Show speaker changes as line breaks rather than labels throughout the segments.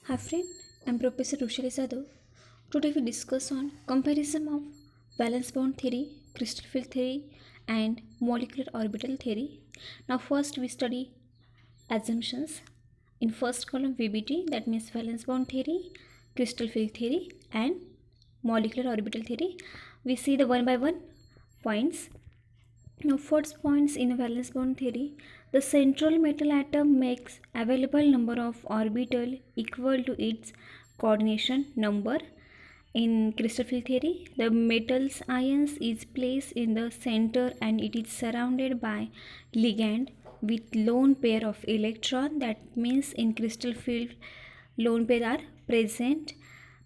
Hi friend, I'm Professor Rushali Sadhu. Today we discuss on comparison of valence bond theory, crystal field theory and molecular orbital theory. Now first we study assumptions. In first column VBT, that means valence bond theory, crystal field theory and molecular orbital theory. We see the one by one points. Now, first points in valence bond theory, the central metal atom makes available number of orbital equal to its coordination number. In crystal field theory, the metal's ions is placed in the center and it is surrounded by ligand with lone pair of electron. That means in crystal field, lone pair are present.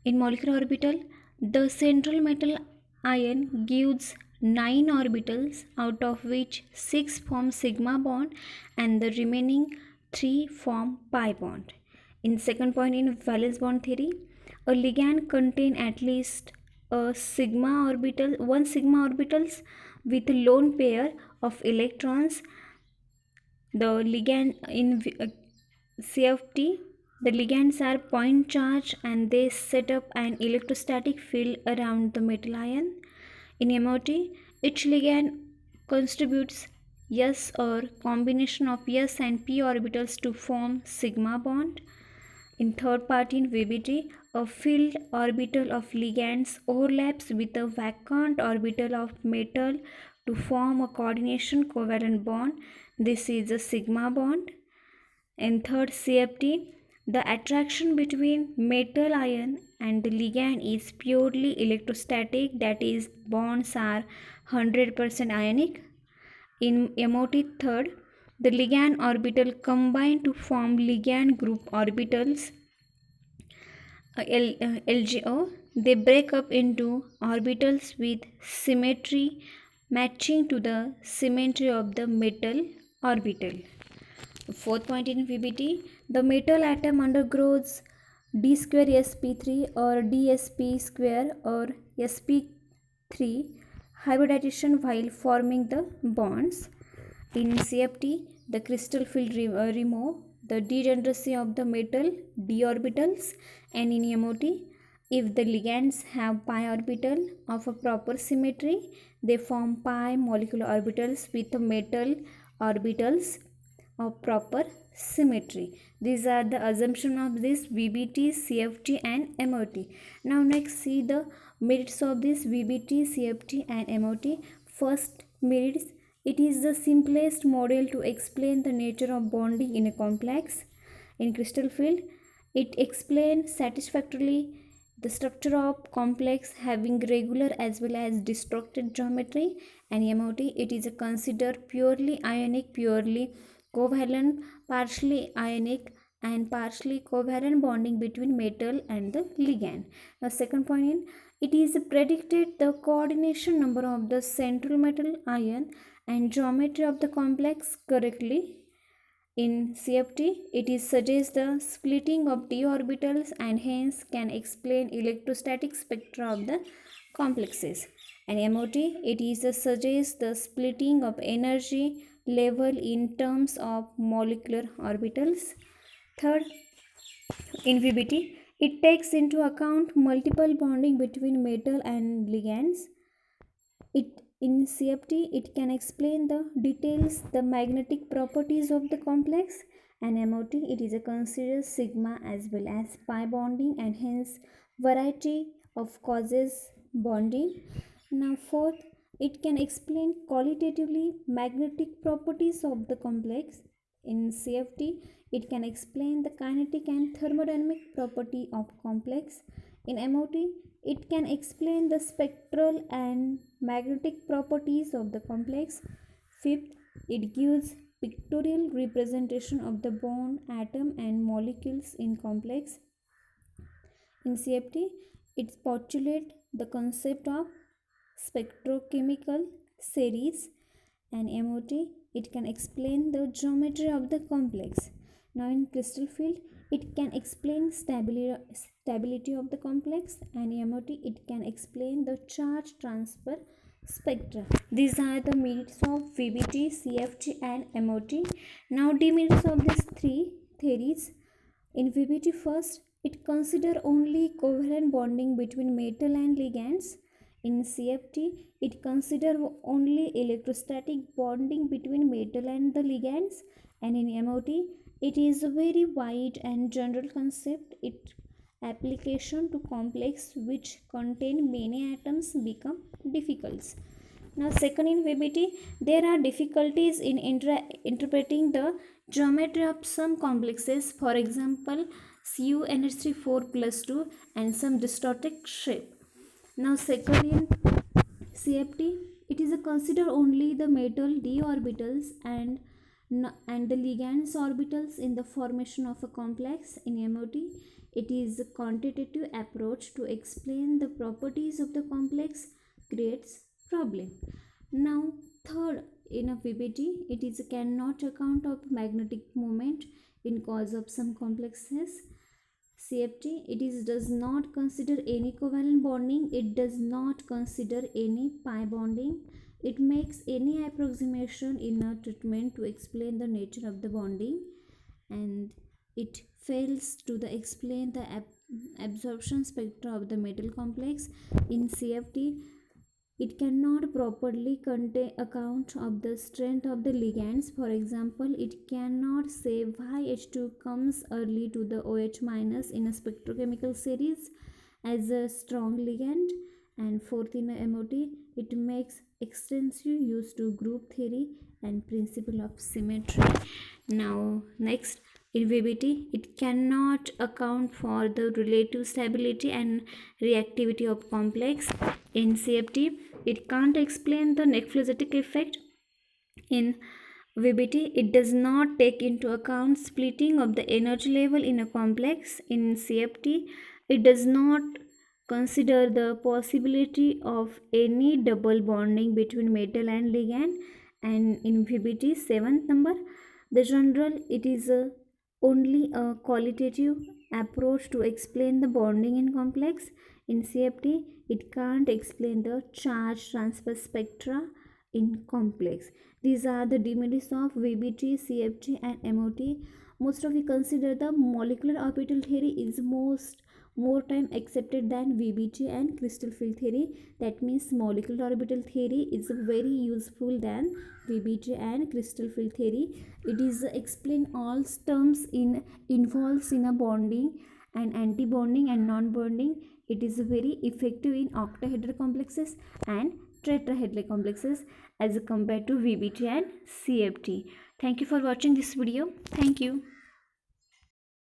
In molecular orbital, the central metal ion gives 9 orbitals, out of which 6 form sigma bond and the remaining 3 form pi bond. In second point in valence bond theory, a ligand contain at least one sigma orbitals with lone pair of electrons. The ligand in CFT, the ligands are point charge and they set up an electrostatic field around the metal ion. In MOT, each ligand contributes S or combination of S and P orbitals to form sigma bond. In third part in VBT, a filled orbital of ligands overlaps with a vacant orbital of metal to form a coordination covalent bond. This is a sigma bond. In third CFT, the attraction between metal ion and the ligand is purely electrostatic, that is, bonds are 100% ionic. In MOT third, the ligand orbital combine to form ligand group orbitals LGO. They break up into orbitals with symmetry matching to the symmetry of the metal orbital. Fourth point in VBT, the metal atom undergoes d square sp3 or dsp square or sp3 hybridization while forming the bonds. In CFT, the crystal field remove the degeneracy of the metal d orbitals, and in MOT, if the ligands have pi orbital of a proper symmetry, they form pi molecular orbitals with metal orbitals of proper symmetry. These are the assumption of this VBT, CFT and MOT. Now next see the merits of this VBT, CFT and MOT. First merits, it is the simplest model to explain the nature of bonding in a complex. In crystal field, it explains satisfactorily the structure of complex having regular as well as distorted geometry. And MOT, it is considered purely ionic, purely covalent, partially ionic and partially covalent bonding between metal and the ligand. Now second point in, it is predicted the coordination number of the central metal ion and geometry of the complex correctly. In CFT, it is suggests the splitting of d orbitals and hence can explain electrostatic spectra of the complexes. And MOT, it is suggests the splitting of energy level in terms of molecular orbitals. Third, in VBT, it takes into account multiple bonding between metal and ligands. In CFT, it can explain the details, the magnetic properties of the complex, and MOT, it is a considered sigma as well as pi bonding and hence variety of causes bonding. Now fourth, it can explain qualitatively magnetic properties of the complex. In CFT, it can explain the kinetic and thermodynamic property of complex. In MOT, it can explain the spectral and magnetic properties of the complex. Fifth, it gives pictorial representation of the bond, atom and molecules in complex. In CFT, it postulates the concept of spectrochemical series, and MOT, it can explain the geometry of the complex. Now in crystal field, it can explain stability of the complex, and MOT, it can explain the charge transfer spectra. These are the merits of VBT, CFT and MOT. Now demerits of these three theories. In VBT first, it consider only covalent bonding between metal and ligands. In CFT, it consider only electrostatic bonding between metal and the ligands. And in MOT, it is a very wide and general concept. It application to complex which contain many atoms become difficult. Now, second in VBT, there are difficulties in interpreting the geometry of some complexes. For example, CuNH3 4 plus 2 and some distorted shape. Now, second in CFT, it is a consider only the metal d orbitals and the ligands orbitals in the formation of a complex. In MOT, it is a quantitative approach to explain the properties of the complex creates problem. Now, third in a VBT, it is cannot account of magnetic moment in cause of some complexes. CFT, does not consider any covalent bonding, it does not consider any pi bonding, it makes any approximation in a treatment to explain the nature of the bonding, and it fails to explain the absorption spectra of the metal complex. In CFT, it cannot properly account of the strength of the ligands. For example, it cannot say why H2 comes early to the OH minus in a spectrochemical series as a strong ligand. And fourth, in a MOT, it makes extensive use to group theory and principle of symmetry. Now, next, in VBT, it cannot account for the relative stability and reactivity of complex. In CFT, it can't explain the necrolytic effect. In VBT, it does not take into account splitting of the energy level in a complex. In CFT, it does not consider the possibility of any double bonding between metal and ligand. And in VBT, seventh number, the general, it is only a qualitative approach to explain the bonding in complex. In CFT, it can't explain the charge transfer spectra in complex. These are the demerits of VBT, CFT and MOT. Most of we consider the molecular orbital theory is more time accepted than VBT and crystal field theory. That means molecular orbital theory is very useful than VBT and crystal field theory. It is explain all terms involves in a bonding and anti-bonding and non-bonding. It is very effective in octahedral complexes and tetrahedral complexes as compared to VBT and CFT. Thank you for watching this video. Thank you.